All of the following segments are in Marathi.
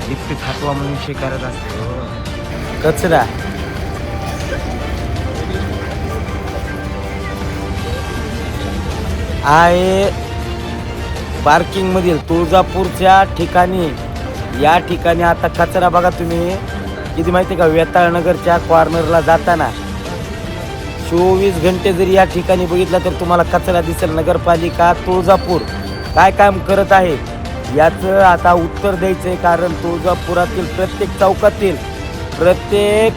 डिप्टी खातवा म्हणून विषय करत असतो कचरा आहे पार्किंग मधील तुळजापूरच्या ठिकाणी. या ठिकाणी आता कचरा बघा तुम्ही किती माहिती का, वेताळनगरच्या कॉर्नरला जाताना 24 घंटे जरी या ठिकाणी बघितला तर तुम्हाला कचरा दिसेल. नगरपालिका तुळजापूर काय काम करत आहे याचं आता उत्तर द्यायचं आहे. कारण तुळजापुरातील प्रत्येक चौकातील प्रत्येक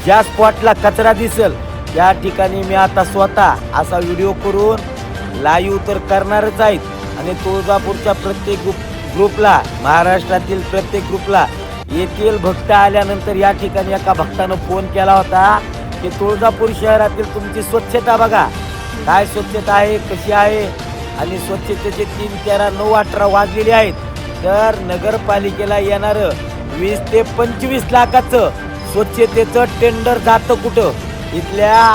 ज्या स्पॉटला कचरा दिसेल या ठिकाणी मी आता स्वतः असा व्हिडिओ करून लाईव्ह तर करणारच आहेत. आणि तुळजापूरच्या प्रत्येक ग्रुपला, महाराष्ट्रातील प्रत्येक ग्रुपला येथील भक्त आल्यानंतर या ठिकाणी एका भक्तानं फोन केला होता की तुळजापूर शहरातील तुमची स्वच्छता बघा, काय स्वच्छता आहे, कशी आहे. आणि स्वच्छतेचे 3, 13, 9, 18 वाजलेले आहेत. तर नगरपालिकेला येणारं 20 ते 25 लाखाचं स्वच्छतेचं टेंडर जातं कुठं? इथल्या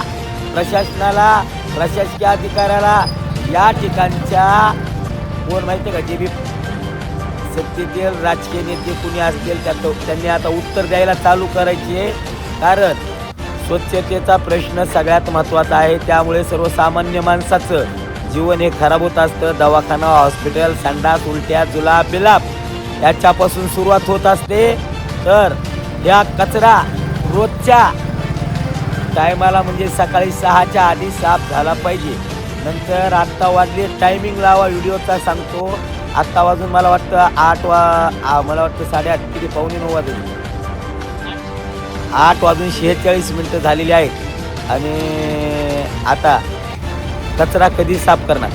प्रशासनाला, प्रशासकीय अधिकाऱ्याला, या ठिकाणच्या कोण माहिती आहे का, जे बी सत्तेतील राजकीय नेते कुणी असतील त्यांनी आता उत्तर द्यायला चालू करायची आहे. कारण स्वच्छतेचा प्रश्न सगळ्यात महत्त्वाचा आहे. त्यामुळे सर्वसामान्य माणसाचं जीवन हे खराब होत असतं. दवाखाना, हॉस्पिटल, संडास, उलट्या, जुलाब, बिलाब याच्यापासून सुरुवात होत असते. तर या कचरा रोजच्या टायमाला म्हणजे सकाळी 6च्या आधी साफ झाला पाहिजे. नंतर आत्ता वाजले, टायमिंग लावा व्हिडिओचा सांगतो. आत्ता वाजून मला वाटतं 8 मला वाटतं 8:30 किती, 8:45 वाजले, 8 वाजून 46 मिनटं झालेली आहेत. आणि आता कचरा कधी साफ करणार?